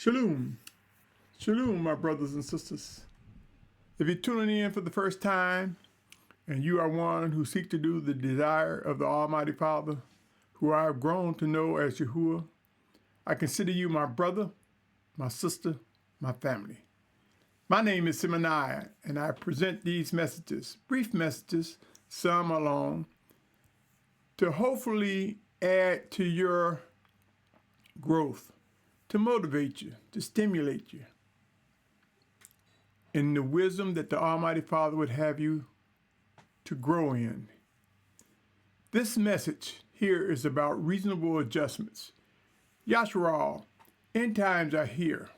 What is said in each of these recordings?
Shalom. Shalom, my brothers and sisters. If you're tuning in for the first time and you are one who seeks to do the desire of the Almighty Father, who I have grown to know as Yahuah, I consider you my brother, my sister, my family. My name is Symmanayah, and I present these messages, brief messages, some are long, to hopefully add to your growth, to motivate you, to stimulate you in the wisdom that the Almighty Father would have you to grow in. This message here is about reasonable adjustments. Yashar'al, end times are here.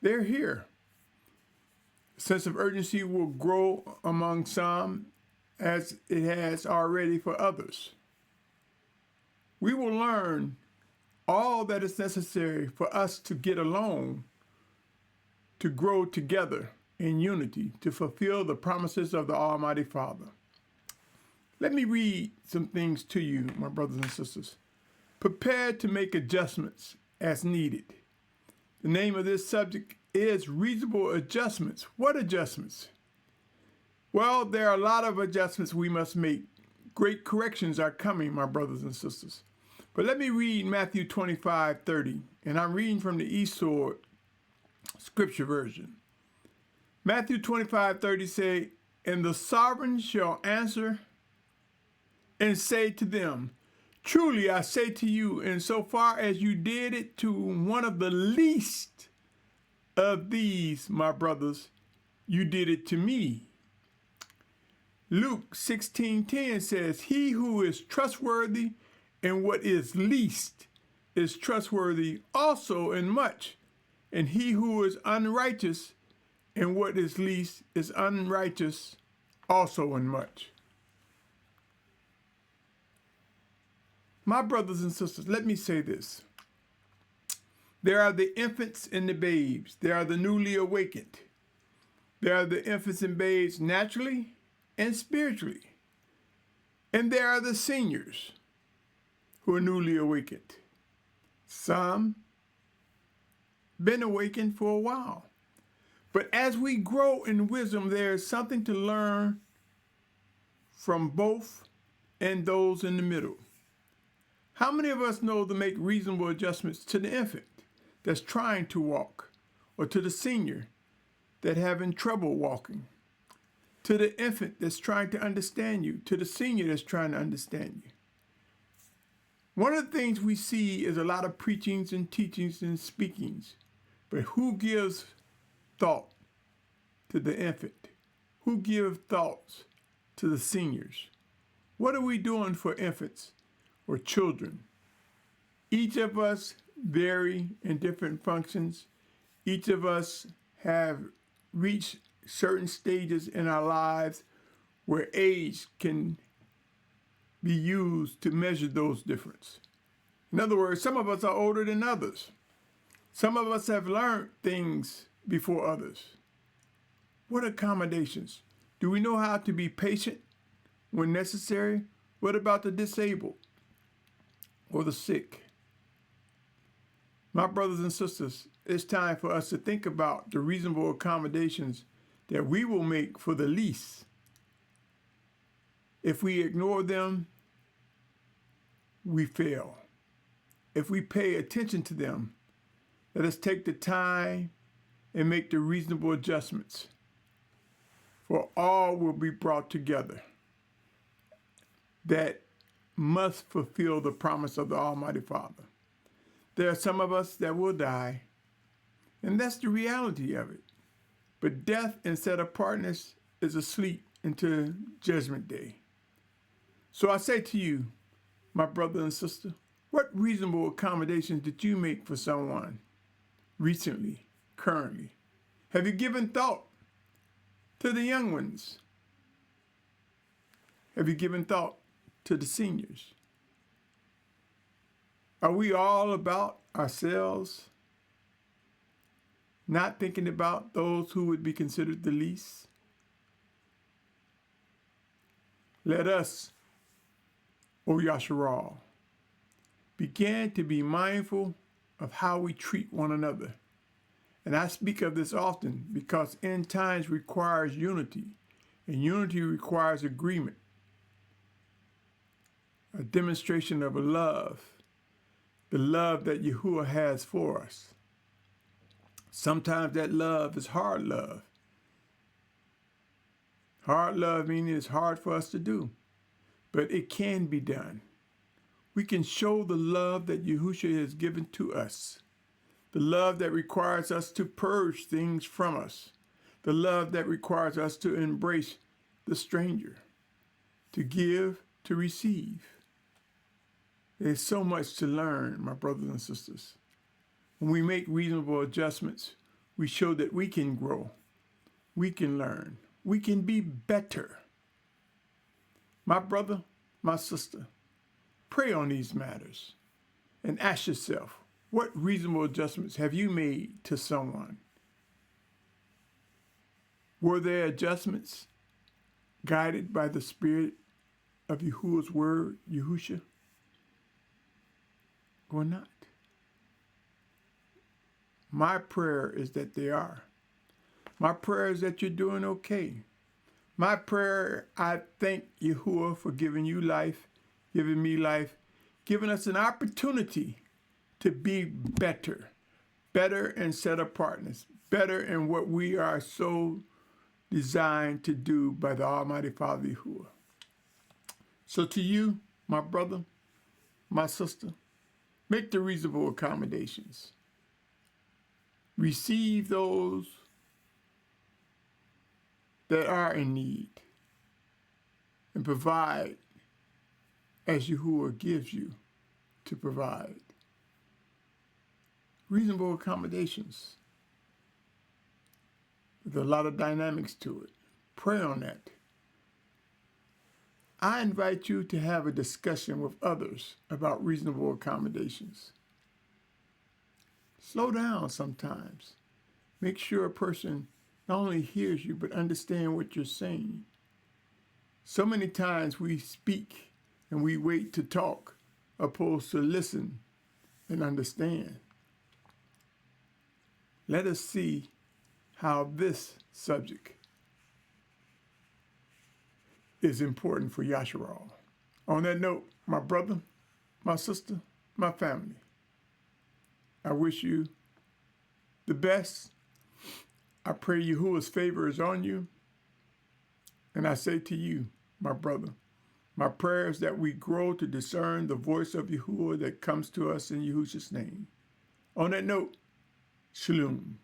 They're here. A sense of urgency will grow among some as it has already for others. We will learn all that is necessary for us to get along, to grow together in unity, to fulfill the promises of the Almighty Father. Let me read some things to you, my brothers and sisters. Prepare to make adjustments as needed. The name of this subject is reasonable adjustments. What adjustments? Well, there are a lot of adjustments we must make. Great corrections are coming, my brothers and sisters. But let me read Matthew 25:30, and I'm reading from the East Sword Scripture Version. Matthew 25:30 say, "And the sovereign shall answer and say to them, Truly I say to you, insofar as you did it to one of the least of these, my brothers, you did it to me." Luke 16:10 says, "He who is trustworthy in what is least is trustworthy also in much, and he who is unrighteous in what is least is unrighteous also in much." My brothers and sisters, let me say this. There are the infants and the babes. There are the newly awakened. There are the infants and babes naturally and spiritually. And there are the seniors who are newly awakened. Some been awakened for a while. But as we grow in wisdom, there is something to learn from both and those in the middle. How many of us know to make reasonable adjustments to the infant that's trying to walk, or to the senior that having trouble walking, to the infant that's trying to understand you, to the senior that's trying to understand you? One of the things we see is a lot of preachings and teachings and speakings, but who gives thought to the infant? Who gives thoughts to the seniors? What are we doing for infants or children? Each of us vary in different functions. Each of us have reached certain stages in our lives where age can be used to measure those differences. In other words, some of us are older than others. Some of us have learned things before others. What accommodations? Do we know how to be patient when necessary? What about the disabled or the sick? My brothers and sisters, it's time for us to think about the reasonable accommodations that we will make for the least. If we ignore them, we fail. If we pay attention to them, let us take the time and make the reasonable adjustments, for all will be brought together that must fulfill the promise of the Almighty Father. There are some of us that will die, and that's the reality of it. But death and set apartness is asleep until Judgment Day. So I say to you, my brother and sister, what reasonable accommodations did you make for someone recently, currently? Have you given thought to the young ones? Have you given thought to the seniors? Are we all about ourselves, not thinking about those who would be considered the least? Let us, O Yashar'al, begin to be mindful of how we treat one another. And I speak of this often because end times requires unity, and unity requires agreement, a demonstration of a love, the love that Yahuah has for us. Sometimes that love is hard love. Hard love meaning it's hard for us to do, but it can be done. We can show the love that Yahusha has given to us, the love that requires us to purge things from us, the love that requires us to embrace the stranger, to give, to receive. There's so much to learn, my brothers and sisters. When we make reasonable adjustments, we show that we can grow, we can learn, we can be better. My brother, my sister, pray on these matters and ask yourself, what reasonable adjustments have you made to someone? Were there adjustments guided by the Spirit of Yahuwah's word, Yahusha, or not? My prayer is that they are. My prayer is that you're doing okay. My prayer, I thank Yahuwah for giving you life, giving me life, giving us an opportunity to be better, better in set apartness, better in what we are so designed to do by the Almighty Father Yahuwah. So to you, my brother, my sister, make the reasonable accommodations. Receive those that are in need and provide as Yahuwah gives you to provide. Reasonable accommodations. There's a lot of dynamics to it. Pray on that. I invite you to have a discussion with others about reasonable accommodations. Slow down sometimes. Make sure a person not only hears you, but understand what you're saying. So many times we speak and we wait to talk, opposed to listen and understand. Let us see how this subject is important for Yashar'al. On that note, my brother, my sister, my family, I wish you the best. I pray Yahuwah's favor is on you. And I say to you, my brother, my prayer is that we grow to discern the voice of Yahuwah that comes to us in Yahusha's name. On that note, Shalom.